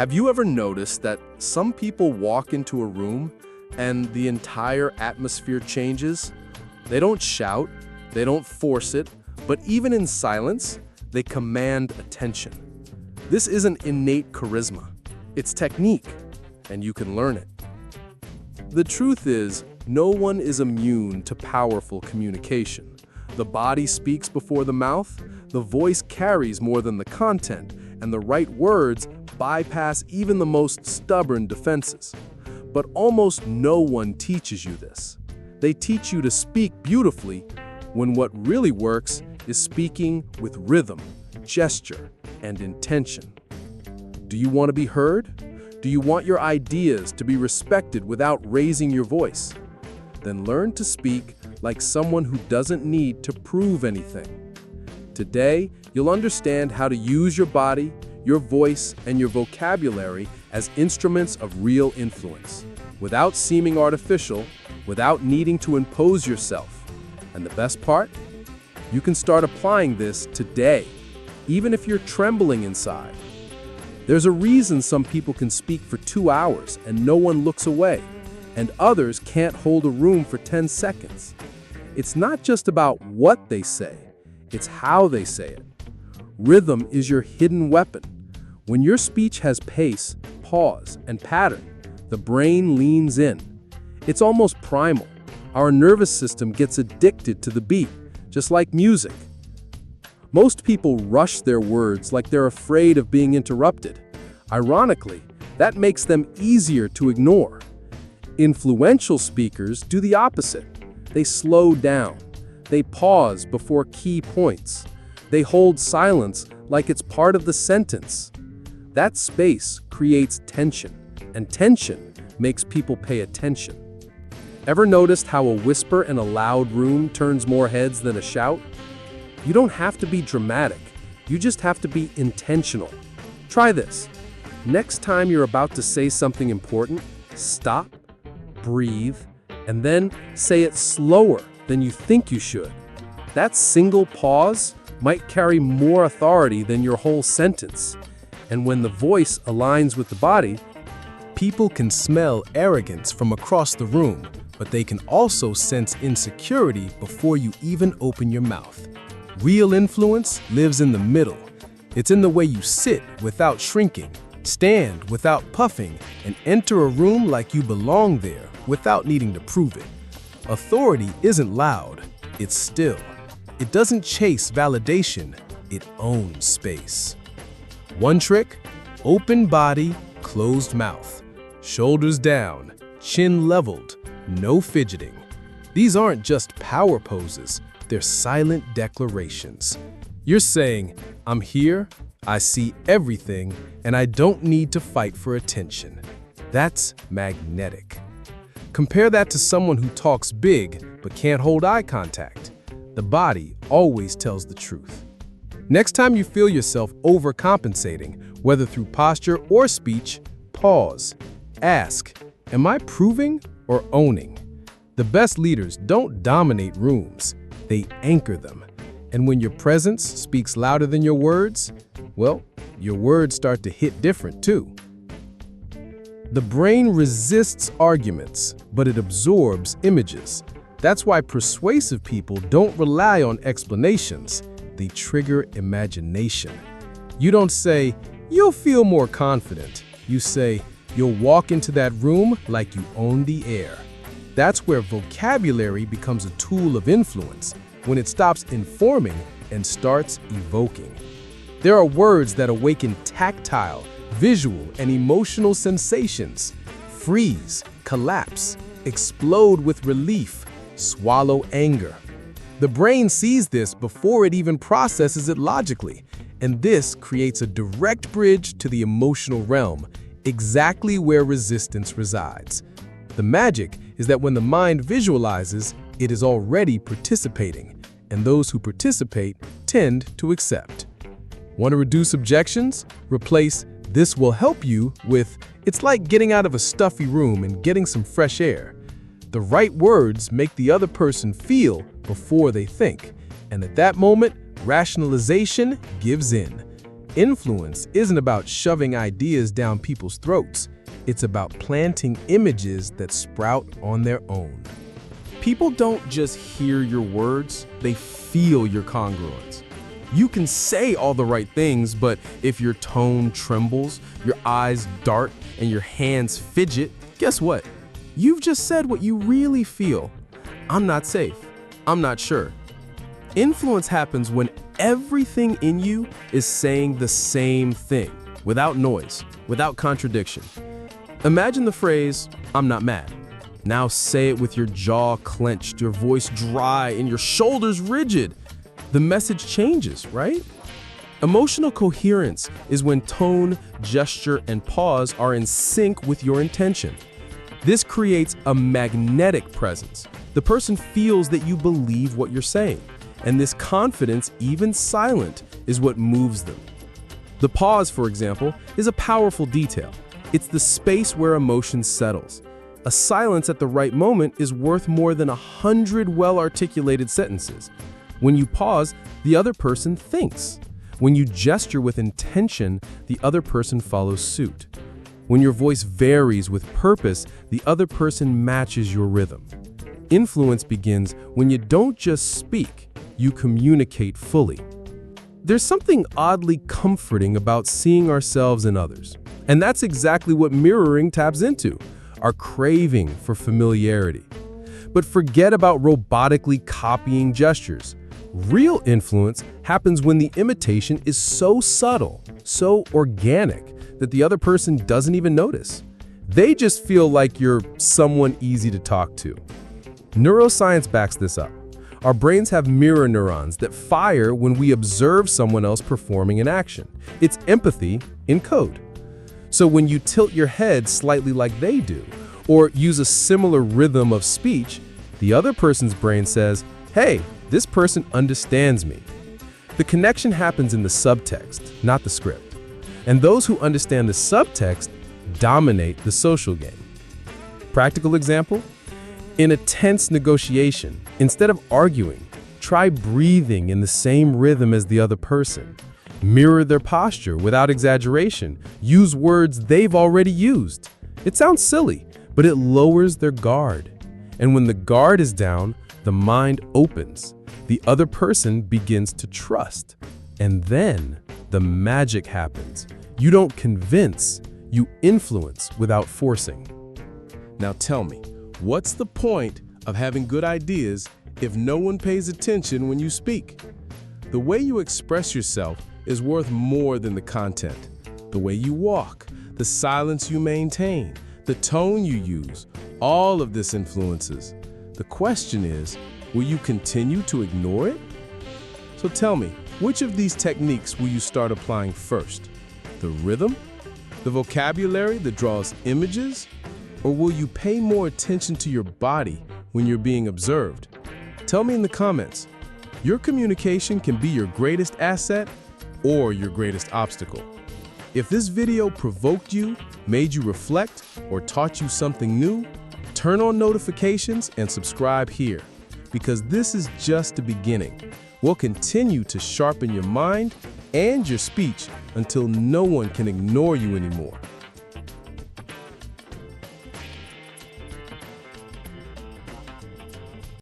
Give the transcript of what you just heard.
Have you ever noticed that some people walk into a room and the entire atmosphere changes? They don't shout, they don't force it, but even in silence, they command attention. This isn't innate charisma. It's technique, and you can learn it. The truth is, no one is immune to powerful communication. The body speaks before the mouth, the voice carries more than the content, and the right words bypass even the most stubborn defenses. But almost no one teaches you this. They teach you to speak beautifully when what really works is speaking with rhythm, gesture, and intention. Do you want to be heard? Do you want your ideas to be respected without raising your voice? Then learn to speak like someone who doesn't need to prove anything. Today, you'll understand how to use your body, your voice, and your vocabulary as instruments of real influence, without seeming artificial, without needing to impose yourself. And the best part? You can start applying this today, even if you're trembling inside. There's a reason some people can speak for 2 hours and no one looks away, and others can't hold a room for 10 seconds. It's not just about what they say, it's how they say it. Rhythm is your hidden weapon. When your speech has pace, pause, and pattern, the brain leans in. It's almost primal. Our nervous system gets addicted to the beat, just like music. Most people rush their words like they're afraid of being interrupted. Ironically, that makes them easier to ignore. Influential speakers do the opposite. They slow down. They pause before key points. They hold silence like it's part of the sentence. That space creates tension, and tension makes people pay attention. Ever noticed how a whisper in a loud room turns more heads than a shout? You don't have to be dramatic. You just have to be intentional. Try this. Next time you're about to say something important, stop, breathe, and then say it slower than you think you should. That single pause might carry more authority than your whole sentence. And when the voice aligns with the body, people can smell arrogance from across the room, but they can also sense insecurity before you even open your mouth. Real influence lives in the middle. It's in the way you sit without shrinking, stand without puffing, and enter a room like you belong there without needing to prove it. Authority isn't loud, it's still. It doesn't chase validation, it owns space. One trick: open body, closed mouth. Shoulders down, chin leveled, no fidgeting. These aren't just power poses, they're silent declarations. You're saying, I'm here, I see everything, and I don't need to fight for attention. That's magnetic. Compare that to someone who talks big but can't hold eye contact. The body always tells the truth. Next time you feel yourself overcompensating, whether through posture or speech, pause. Ask, am I proving or owning? The best leaders don't dominate rooms, they anchor them. And when your presence speaks louder than your words, well, your words start to hit different too. The brain resists arguments, but it absorbs images. That's why persuasive people don't rely on explanations. They trigger imagination. You don't say, you'll feel more confident. You say, you'll walk into that room like you own the air. That's where vocabulary becomes a tool of influence, when it stops informing and starts evoking. There are words that awaken tactile, visual, and emotional sensations. Freeze, collapse, explode with relief, swallow anger. The brain sees this before it even processes it logically, and this creates a direct bridge to the emotional realm, exactly where resistance resides. The magic is that when the mind visualizes, it is already participating, and those who participate tend to accept. Want to reduce objections? Replace "this will help you" with "it's like getting out of a stuffy room and getting some fresh air." The right words make the other person feel before they think, and at that moment, rationalization gives in. Influence isn't about shoving ideas down people's throats. It's about planting images that sprout on their own. People don't just hear your words, they feel your congruence. You can say all the right things, but if your tone trembles, your eyes dart, and your hands fidget, guess what? You've just said what you really feel. I'm not safe. I'm not sure. Influence happens when everything in you is saying the same thing, without noise, without contradiction. Imagine the phrase, "I'm not mad." Now say it with your jaw clenched, your voice dry, and your shoulders rigid. The message changes, right? Emotional coherence is when tone, gesture, and pause are in sync with your intention. This creates a magnetic presence. The person feels that you believe what you're saying, and this confidence, even silent, is what moves them. The pause, for example, is a powerful detail. It's the space where emotion settles. A silence at the right moment is worth more than 100 well-articulated sentences. When you pause, the other person thinks. When you gesture with intention, the other person follows suit. When your voice varies with purpose, the other person matches your rhythm. Influence begins when you don't just speak, you communicate fully. There's something oddly comforting about seeing ourselves in others. And that's exactly what mirroring taps into, our craving for familiarity. But forget about robotically copying gestures. Real influence happens when the imitation is so subtle, so organic, that the other person doesn't even notice. They just feel like you're someone easy to talk to. Neuroscience backs this up. Our brains have mirror neurons that fire when we observe someone else performing an action. It's empathy in code. So when you tilt your head slightly like they do, or use a similar rhythm of speech, the other person's brain says, "Hey, this person understands me." The connection happens in the subtext, not the script. And those who understand the subtext dominate the social game. Practical example? In a tense negotiation, instead of arguing, try breathing in the same rhythm as the other person. Mirror their posture without exaggeration. Use words they've already used. It sounds silly, but it lowers their guard. And when the guard is down, the mind opens. The other person begins to trust. And then the magic happens. You don't convince, you influence without forcing. Now tell me, what's the point of having good ideas if no one pays attention when you speak? The way you express yourself is worth more than the content. The way you walk, the silence you maintain, the tone you use, all of this influences. The question is, will you continue to ignore it? So tell me, which of these techniques will you start applying first? The rhythm? The vocabulary that draws images? Or will you pay more attention to your body when you're being observed? Tell me in the comments. Your communication can be your greatest asset or your greatest obstacle. If this video provoked you, made you reflect, or taught you something new, turn on notifications and subscribe here, because this is just the beginning. We'll continue to sharpen your mind and your speech until no one can ignore you anymore.